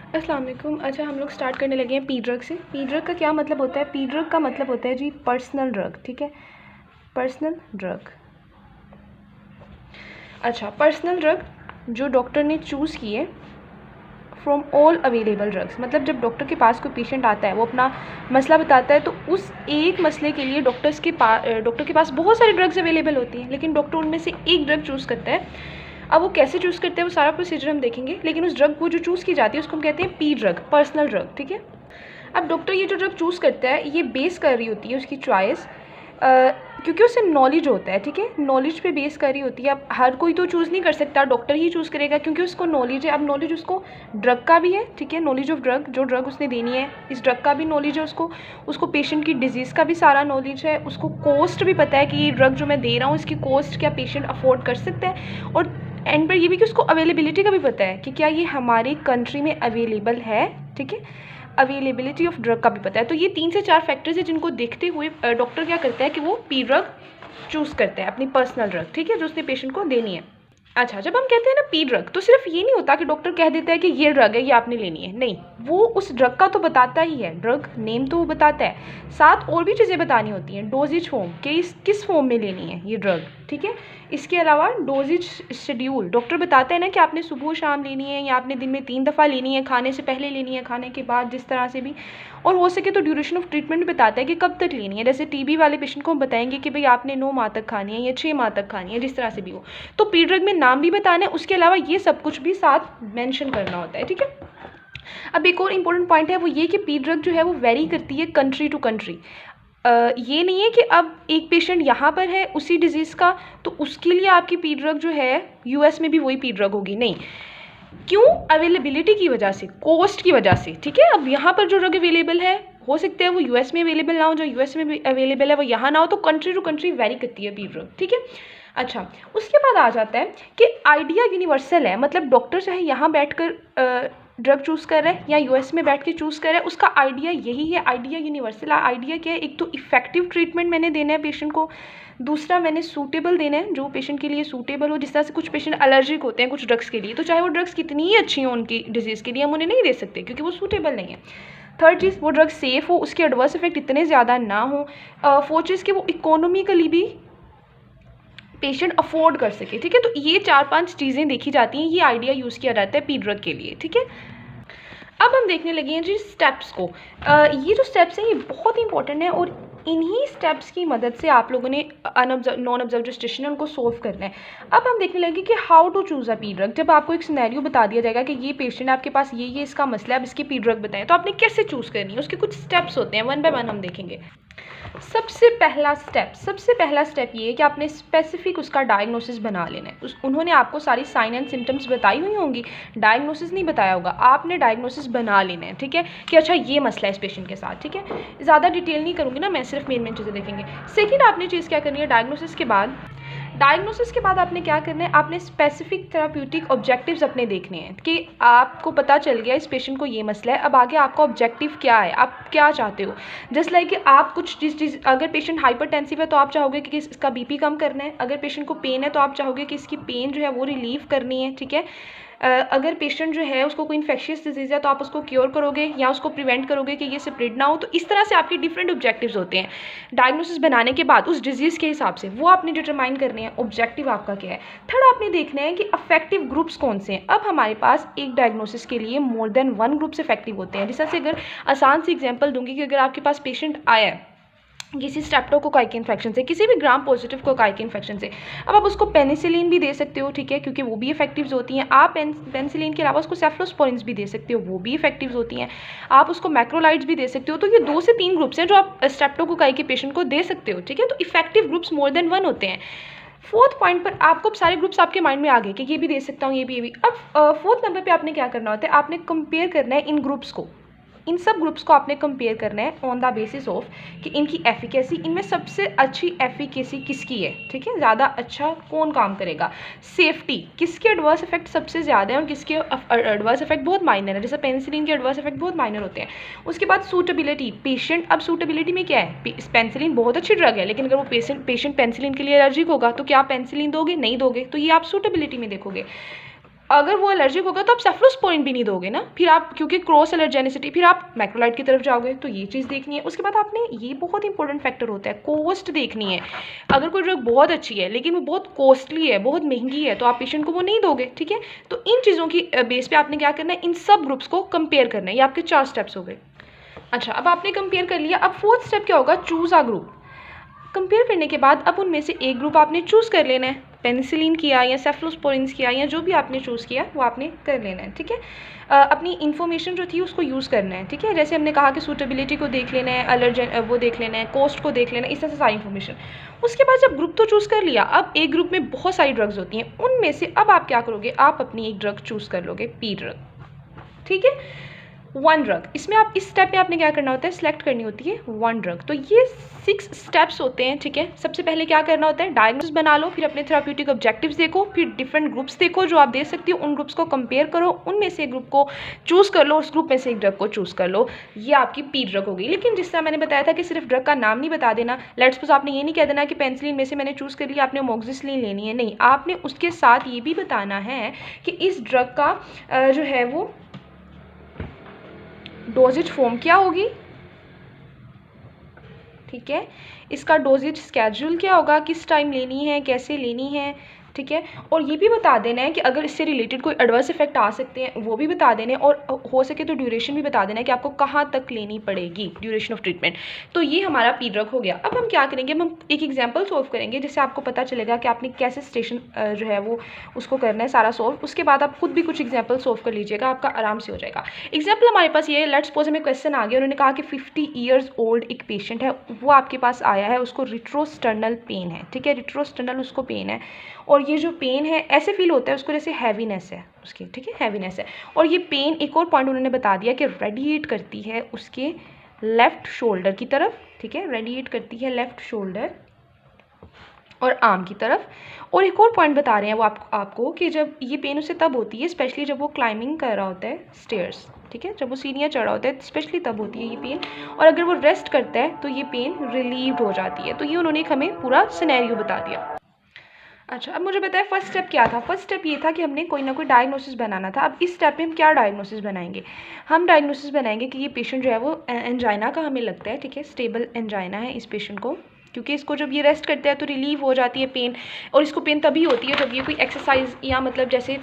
अस्सलाम वालेकुम। अच्छा, हम लोग स्टार्ट करने लगे हैं पी ड्रग से। पी ड्रग का क्या मतलब होता है? पी ड्रग का मतलब होता है जी पर्सनल ड्रग। ठीक है, पर्सनल ड्रग। अच्छा, पर्सनल ड्रग जो डॉक्टर ने चूज़ किए फ्रॉम ऑल अवेलेबल ड्रग्स। मतलब जब डॉक्टर के पास कोई पेशेंट आता है, वो अपना मसला बताता है, तो उस एक मसले के लिए डॉक्टर के पास बहुत सारी ड्रग्स अवेलेबल होती हैं, लेकिन डॉक्टर उनमें से एक ड्रग चूज़ करता है। अब वो कैसे चूज़ करते हैं वो सारा प्रोसीजर हम देखेंगे, लेकिन उस ड्रग को जो चूज़ की जाती है उसको हम कहते हैं पी ड्रग, पर्सनल ड्रग। ठीक है, अब डॉक्टर ये जो ड्रग चूज़ करता है ये बेस कर रही होती है उसकी चॉइस, क्योंकि उससे नॉलेज होता है। ठीक है, नॉलेज पे बेस कर रही होती है। अब हर कोई तो चूज़ नहीं कर सकता, डॉक्टर ही चूज़ करेगा क्योंकि उसको नॉलेज है। अब नॉलेज उसको ड्रग का भी है, ठीक है, नॉलेज ऑफ ड्रग, जो ड्रग उसने देनी है इस ड्रग का भी नॉलेज है उसको पेशेंट की डिजीज़ का भी सारा नॉलेज है, उसको कॉस्ट भी पता है कि ये ड्रग जो मैं दे रहा हूँ इसकी कॉस्ट क्या पेशेंट अफोर्ड कर सकता है, और एंड पर ये भी कि उसको अवेलेबिलिटी का भी पता है कि क्या ये हमारे कंट्री में अवेलेबल है। ठीक है, अवेलेबिलिटी ऑफ ड्रग का भी पता है। तो ये 3 से 4 फैक्टर्स है जिनको देखते हुए डॉक्टर क्या करता है कि वो पी ड्रग चूज़ करता है, अपनी पर्सनल ड्रग। ठीक है, जो उसने पेशेंट को देनी है। अच्छा, जब हम कहते हैं ना पी ड्रग, तो सिर्फ ये नहीं होता कि डॉक्टर कह देता है कि ये ड्रग है, ये आपने लेनी है। नहीं, वो उस ड्रग का तो बताता ही है, ड्रग नेम तो वो बताता है, साथ और भी चीज़ें बतानी होती हैं। डोजेज फॉर्म कि किस फॉर्म में लेनी है ये ड्रग। ठीक है, इसके अलावा डोजेज शेड्यूल डॉक्टर बताता है ना कि आपने सुबह शाम लेनी है, या आपने दिन में 3 दफ़ा लेनी है, खाने से पहले लेनी है, खाने के बाद, जिस तरह से भी। और हो सके तो ड्यूरेशन ऑफ ट्रीटमेंट भी बताता है कि कब तक लेनी है। जैसे टीबी वाले पेशेंट को हम बताएंगे कि भाई आपने 9 माह तक खानी है या 6 माह तक खानी है, जिस तरह से भी हो। तो पी ड्रग में नाम भी बताना है, उसके अलावा ये सब कुछ भी साथ मेंशन करना होता है। ठीक है, अब एक और इम्पोर्टेंट पॉइंट है वो ये कि पी ड्रग जो है वो वेरी करती है कंट्री टू कंट्री। ये नहीं है कि अब एक पेशेंट यहाँ पर है उसी डिजीज़ का, तो उसके लिए आपकी पी ड्रग जो है यूएस में भी वही पी ड्रग होगी। नहीं, क्यों? अवेलेबिलिटी की वजह से, कॉस्ट की वजह से। ठीक है, अब यहाँ पर जो ड्रग अवेलेबल है हो सकता है वो यूएस में अवेलेबल ना हो, जो यूएस में भी अवेलेबल है वो यहाँ ना हो, तो कंट्री टू कंट्री वेरी करती है पी ड्रग। ठीक है, अच्छा, उसके बाद आ जाता है कि आइडिया यूनिवर्सल है। मतलब डॉक्टर चाहे यहाँ बैठकर ड्रग चूज़ कर रहा है या यूएस में बैठ के चूज़ कर रहा है, उसका आइडिया यही है, आइडिया यूनिवर्सल। आइडिया क्या है? एक तो इफेक्टिव ट्रीटमेंट मैंने देना है पेशेंट को, दूसरा मैंने सूटेबल देना है, जो पेशेंट के लिए सूटेबल हो। जिस तरह से कुछ पेशेंट एलर्जिक होते हैं कुछ ड्रग्स के लिए, तो चाहे वो ड्रग्स कितनी ही अच्छी हो उनकी डिजीज़ के लिए, हम उन्हें नहीं दे सकते क्योंकि वो सूटेबल नहीं है। थर्ड चीज़, वो ड्रग सेफ़ हो, उसके एडवर्स इफेक्ट इतने ज़्यादा ना हो। फोर्थ चीज़ कि वो इकोनॉमिकली भी पेशेंट अफोर्ड कर सके। ठीक है, तो ये 4-5 चीज़ें देखी जाती हैं, ये आइडिया यूज़ किया जाता है पी ड्रग के लिए। ठीक है, अब हम देखने लगे हैं जी स्टेप्स को। ये जो स्टेप्स हैं ये बहुत इंपॉर्टेंट है, और इन्हीं स्टेप्स की मदद से आप लोगों ने नॉन ऑब्जर्व जो स्टेशन है उनको सोल्व करना है। अब हम देखने लगे कि how to choose a P drug. जब आपको एक सिनेरियो बता दिया जाएगा कि ये पेशेंट आपके पास ये इसका मसला है, अब इसकी पी ड्रग बताएं, तो आपने कैसे चूज़ करनी है, उसके कुछ स्टेप्स होते हैं, 1 बाय 1 हम देखेंगे। सबसे पहला स्टेप ये है कि आपने स्पेसिफिक उसका डायग्नोसिस बना लेना है। उन्होंने आपको सारी साइन एंड सिम्टम्स बताई हुई होंगी, डायग्नोसिस नहीं बताया होगा, आपने डायग्नोसिस बना लेना है। ठीक है, कि अच्छा ये मसला है इस पेशेंट के साथ। ठीक है, ज़्यादा डिटेल नहीं करूँगी ना मैं, सिर्फ मेन चीज़ें देखेंगे। सेकेंड आपने चीज़ क्या करनी है, डायग्नोसिस के बाद आपने क्या करना है, आपने स्पेसिफिक थेराप्यूटिक ऑब्जेक्टिव्स अपने देखने हैं कि आपको पता चल गया इस पेशेंट को ये मसला है, अब आगे आपका ऑब्जेक्टिव क्या है, आप क्या चाहते हो। जस्ट लाइक कि आप कुछ चीज़ अगर पेशेंट हाइपरटेंसिव है तो आप चाहोगे कि इसका बीपी कम करना है, अगर पेशेंट को पेन है तो आप चाहोगे कि इसकी पेन जो है वो रिलीव करनी है। ठीक है, अगर पेशेंट जो है उसको कोई इन्फेक्शियस डिजीज़ है तो आप उसको क्योर करोगे या उसको प्रिवेंट करोगे कि ये स्प्रेड ना हो। तो इस तरह से आपके डिफरेंट ऑब्जेक्टिव्स होते हैं। डायग्नोसिस बनाने के बाद उस डिजीज़ के हिसाब से वो आपने डिटरमाइन करने हैं ऑब्जेक्टिव आपका क्या है। थर्ड आपने देखना है कि अफेक्टिव ग्रुप्स कौन से हैं। अब हमारे पास एक डायग्नोसिस के लिए मोर देन 1 ग्रुप्स इफेक्टिव होते हैं। जैसे अगर आसान सी एग्जाम्पल दूंगी कि अगर आपके पास पेशेंट आया है किसी स्ट्रेप्टोकोकाइक इन्फेक्शन से, किसी भी ग्राम पॉजिटिव कोकाइक इन्फेक्शन से, अब आप उसको पेनिसिलिन भी दे सकते हो। ठीक है, क्योंकि वो भी इफेक्टिव्स होती हैं। आप पेनिसिलिन के अलावा उसको सेफ्लोस्पोरिन्स भी दे सकते हो, वो भी इफेक्टिव्स होती हैं। आप उसको मैक्रोलाइड्स भी दे सकते हो। तो ये 2 से 3 ग्रुप्स हैं जो आप स्ट्रेप्टोकोकाइक के पेशेंट को दे सकते हो। ठीक है, तो इफेक्टिव ग्रुप्स मोर देन 1 होते हैं। फोर्थ पॉइंट पर आपको सारे ग्रुप्स आपके माइंड में आ गए कि ये भी दे सकता हूँ, ये भी। अब फोर्थ नंबर पे आपने क्या करना होता है, आपने कंपेयर करना है इन ग्रुप्स को, इन सब ग्रुप्स को आपने कंपेयर करना है ऑन द बेसिस ऑफ कि इनकी एफिकेसी, इनमें सबसे अच्छी एफिकेसी किसकी है। ठीक है, ज़्यादा अच्छा कौन काम करेगा। सेफ्टी, किसके एडवर्स इफेक्ट सबसे ज़्यादा है और किसके एडवर्स इफेक्ट बहुत माइनर है। जैसे पेनिसिलिन के एडवर्स इफेक्ट बहुत माइनर होते हैं। उसके बाद सूटेबिलिटी, पेशेंट, अब सूटेबिलिटी में क्या है, पेनिसिलिन बहुत अच्छी ड्रग है, लेकिन अगर वो पेशेंट पेनिसिलिन के लिए एलर्जिक होगा तो क्या आप पेनिसिलिन दोगे, नहीं दोगे, तो ये आप सूटेबिलिटी में देखोगे। अगर वो एलर्जिक होगा तो आप सेफ्लोस्पोरिन भी नहीं दोगे ना, फिर आप क्योंकि क्रॉस एलर्जेनिसिटी, फिर आप मैक्रोलाइड की तरफ जाओगे। तो ये चीज़ देखनी है। उसके बाद आपने, ये बहुत इंपॉर्टेंट फैक्टर होता है, कॉस्ट देखनी है। अगर कोई ड्रग बहुत अच्छी है लेकिन वो बहुत कॉस्टली है, बहुत महंगी है, तो आप पेशेंट को वो नहीं दोगे, ठीक है। तो इन चीज़ों की बेस पे आपने क्या करना है, इन सब ग्रुप्स को कंपेयर करना है। ये आपके 4 स्टेप्स हो गए। अच्छा, अब आपने कंपेयर कर लिया। अब 4th स्टेप क्या होगा, चूज़ आ ग्रुप। कंपेयर करने के बाद अब उनमें से एक ग्रुप आपने चूज़ कर लेना है। पेनिसिलिन किया या सेफ्लोस्पोरिन्स किया या जो भी आपने चूज़ किया वो आपने कर लेना है, ठीक है। अपनी इन्फॉर्मेशन जो थी उसको यूज़ करना है, ठीक है। जैसे हमने कहा कि सूटेबिलिटी को देख लेना है, एलर्जन वो देख लेना है, कॉस्ट को देख लेना है, इस तरह से सारी इन्फॉर्मेशन। उसके बाद जब ग्रुप तो चूज़ कर लिया, अब एक ग्रुप में बहुत सारी ड्रग्स होती हैं, उनमें से अब आप क्या करोगे, आप अपनी एक ड्रग चूज़ कर लोगे, पी ड्रग, ठीक है। 1 ड्रग, इसमें आप इस स्टेप में आपने क्या करना होता है, सिलेक्ट करनी होती है 1 ड्रग। तो ये 6 स्टेप्स होते हैं, ठीक है। सबसे पहले क्या करना होता है, डायग्नोसिस बना लो, फिर अपने थेराप्यूटिक ऑब्जेक्टिव्स देखो, फिर डिफरेंट ग्रुप्स देखो जो आप दे सकती हो, उन ग्रुप्स को कंपेयर करो, उनमें से एक ग्रुप को चूज़ कर लो, उस ग्रुप में से एक ड्रग को चूज़ कर लो। ये आपकी पी ड्रग होगी। लेकिन जिस तरह मैंने बताया था कि सिर्फ ड्रग का नाम नहीं बता देना, लेट्स सपोज आपने ये नहीं कह देना कि पेनिसिलिन में से मैंने चूज़ कर लिया, आपने अमोक्सिसिलिन लेनी है, नहीं, आपने उसके साथ ये भी बताना है कि इस ड्रग का जो है वो डोजेज फॉर्म क्या होगी, ठीक है। इसका डोजेज स्केड्यूल क्या होगा, किस टाइम लेनी है, कैसे लेनी है, ठीक है। और ये भी बता देना है कि अगर इससे रिलेटेड कोई एडवर्स इफेक्ट आ सकते हैं वो भी बता देने, और हो सके तो ड्यूरेशन भी बता देना है कि आपको कहाँ तक लेनी पड़ेगी, ड्यूरेशन ऑफ ट्रीटमेंट। तो ये हमारा पी ड्रग हो गया। अब हम क्या करेंगे, हम एक एग्जांपल सॉल्व करेंगे जिससे आपको पता चलेगा कि आपने कैसे स्टेशन जो है वो उसको करना है सारा सॉल्व। उसके बाद आप खुद भी कुछ एग्जाम्पल सॉल्व कर लीजिएगा, आपका आराम से हो जाएगा। एग्जाम्पल हमारे पास ये है, लेट्स सपोज हमें क्वेश्चन आ गया, उन्होंने कहा कि 50 ईयर्स ओल्ड एक पेशेंट है, वो आपके पास आया है, उसको रिट्रोस्टर्नल पेन है, ठीक है। रिट्रोस्टर्नल उसको पेन है, और ये जो पेन है ऐसे फील होता है उसको जैसे हैवीनेस है उसकी, ठीक है, हैवीनेस है। और ये पेन, एक और पॉइंट उन्होंने बता दिया कि रेडिएट करती है उसके लेफ़्ट शोल्डर की तरफ, ठीक है, रेडिएट करती है लेफ़्ट शोल्डर और आर्म की तरफ। और एक और पॉइंट बता रहे हैं वो आपको कि जब ये पेन उसे तब होती है, स्पेशली जब वो क्लाइंबिंग कर रहा होता है स्टेयर्स, ठीक है, जब वो सीढ़ियाँ चढ़ रहा होता है, स्पेशली तब होती है ये पेन। और अगर वो रेस्ट करता है तो ये पेन रिलीव्ड हो जाती है। तो ये उन्होंने हमें पूरा सिनेरियो बता दिया। अच्छा, अब मुझे बताया फर्स्ट स्टेप क्या था। फर्स्ट स्टेप ये था कि हमने कोई ना कोई डायग्नोसिस बनाना था। अब इस स्टेप में हम क्या डायग्नोसिस बनाएंगे, हम डायग्नोसिस बनाएंगे कि ये पेशेंट जो है वो एंजाइना का हमें लगता है, ठीक है, स्टेबल एंजाइना है इस पेशेंट को, क्योंकि इसको जब ये रेस्ट करता है तो रिलीव हो जाती है पेन। और इसको पेन तभी होती है जब ये कोई एक्सरसाइज या मतलब जैसे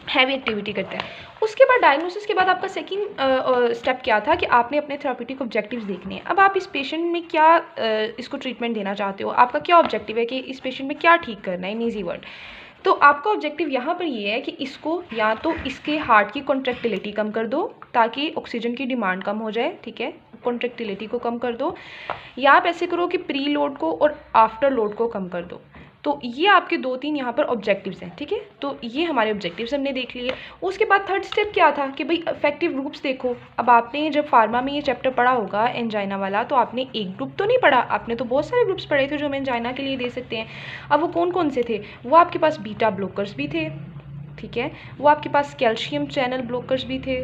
हैवी एक्टिविटी करते हैं। उसके बाद डायग्नोसिस के बाद आपका सेकंड स्टेप क्या था कि आपने अपने थेराप्यूटिक ऑब्जेक्टिव्स देखने हैं। अब आप इस पेशेंट में क्या इसको ट्रीटमेंट देना चाहते हो, आपका क्या ऑब्जेक्टिव है कि इस पेशेंट में क्या ठीक करना है, इन ईजी वर्ड। तो आपका ऑब्जेक्टिव यहाँ पर ये है कि इसको या तो इसके हार्ट की कॉन्ट्रैक्टिलिटी कम कर दो ताकि ऑक्सीजन की डिमांड कम हो जाए, ठीक है, कॉन्ट्रैक्टिलिटी को कम कर दो, या आप ऐसे करो कि प्री लोड को और आफ्टर लोड को कम कर दो। तो ये आपके 2-3 यहाँ पर ऑब्जेक्टिव्स हैं, ठीक है। तो ये हमारे ऑब्जेक्टिव्स हमने देख लिए। उसके बाद थर्ड स्टेप क्या था कि भाई इफेक्टिव ग्रुप्स देखो। अब आपने जब फार्मा में ये चैप्टर पढ़ा होगा एंजाइना वाला, तो आपने एक ग्रुप तो नहीं पढ़ा, आपने तो बहुत सारे ग्रुप्स पढ़े थे जो हम एंजाइना के लिए दे सकते हैं। अब वो कौन कौन से थे, वो आपके पास बीटा ब्लॉकर्स भी थे, ठीक है, वो आपके पास कैल्शियम चैनल ब्लॉकर्स भी थे,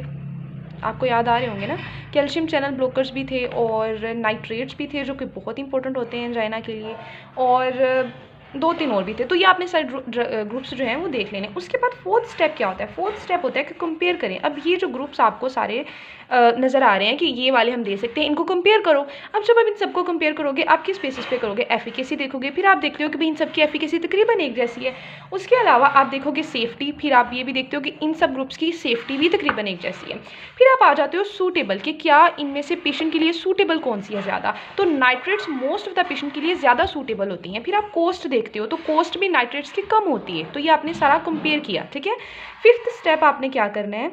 आपको याद आ रहे होंगे ना, कैल्शियम चैनल ब्लॉकर्स भी थे, और नाइट्रेट्स भी थे जो कि बहुत इंपॉर्टेंट होते हैं एंजाइना के लिए, और 2-3 और भी थे। तो ये आपने सारे ग्रुप्स जो हैं वो देख लेने। उसके बाद फोर्थ स्टेप क्या होता है, फोर्थ स्टेप होता है कि कंपेयर करें। अब ये जो ग्रुप्स आपको सारे नज़र आ रहे हैं कि ये वाले हम दे सकते हैं, इनको कंपेयर करो। अब जब आप इन सबको कंपेयर करोगे, आप किस बेसिस पे करोगे, एफिकेसी देखोगे, फिर आप देखते हो कि भाई इन सब की एफिकेसी तकरीबन एक जैसी है। उसके अलावा आप देखोगे सेफ्टी, फिर आप ये भी देखते हो कि इन सब ग्रुप्स की सेफ्टी भी तकरीबन एक जैसी है। फिर आप आ जाते हो सूटेबल कि क्या इनमें से पेशेंट के लिए सूटेबल कौन सी है ज़्यादा। तो nitrates most of the patient के लिए ज़्यादा सूटेबल होती हैं। फिर आप कॉस्ट देखते हो, तो कॉस्ट भी नाइट्रेट्स की कम होती है। तो ये आपने सारा कंपेयर किया, ठीक है। फिफ्थ स्टेप आपने क्या करना है,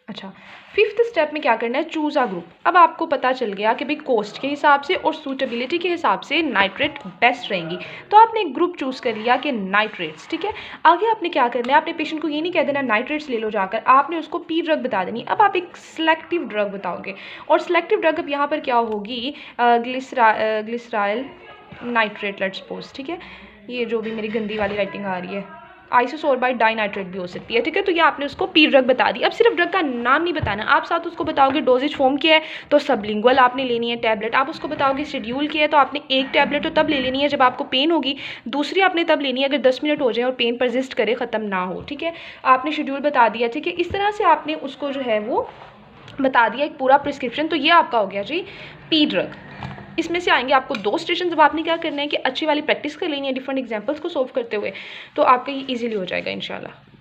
अच्छा, फिफ्थ स्टेप में क्या करना है, चूज़ अ ग्रुप। अब आपको पता चल गया कि भाई कॉस्ट के हिसाब से और सूटेबिलिटी के हिसाब से नाइट्रेट बेस्ट रहेंगी, तो आपने एक ग्रुप चूज़ कर लिया कि नाइट्रेट्स, ठीक है। आगे आपने क्या करना है, आपने पेशेंट को ये नहीं कह देना नाइट्रेट्स ले लो जाकर, आपने उसको पी ड्रग बता देनी। अब आप एक सिलेक्टिव ड्रग बताओगे, और सिलेक्टिव ड्रग अब यहाँ पर क्या होगी, ग्लिसराइल नाइट्रेट, लेट्स सपोज, ठीक है। ये जो भी मेरी गंदी वाली राइटिंग आ रही है, आइसोसोर्बाइड डाइनाइट्रेट भी हो सकती है, ठीक है। तो ये आपने उसको पी ड्रग बता दी। अब सिर्फ ड्रग का नाम नहीं बताना, आप साथ उसको बताओगे डोजेज फॉर्म क्या है, तो सबलिंगुअल आपने लेनी है टैबलेट। आप उसको बताओगे शेड्यूल क्या है, तो आपने एक टैबलेट तो तब ले लेनी है जब आपको पेन होगी, दूसरी आपने तब लेनी है अगर 10 मिनट हो जाए और पेन परसिस्ट करे, ख़त्म ना हो, ठीक है। आपने शेड्यूल बता दिया, ठीक है। इस तरह से आपने उसको जो है वो बता दिया एक पूरा प्रिस्क्रिप्शन। तो ये आपका हो गया जी पी ड्रग। इसमें से आएंगे आपको 2 स्टेशन। अब आपने क्या करना है कि अच्छी वाली प्रैक्टिस कर लेनी है डिफरेंट एग्जांपल्स को सॉल्व करते हुए, तो आपका ये इजीली हो जाएगा इंशाल्लाह।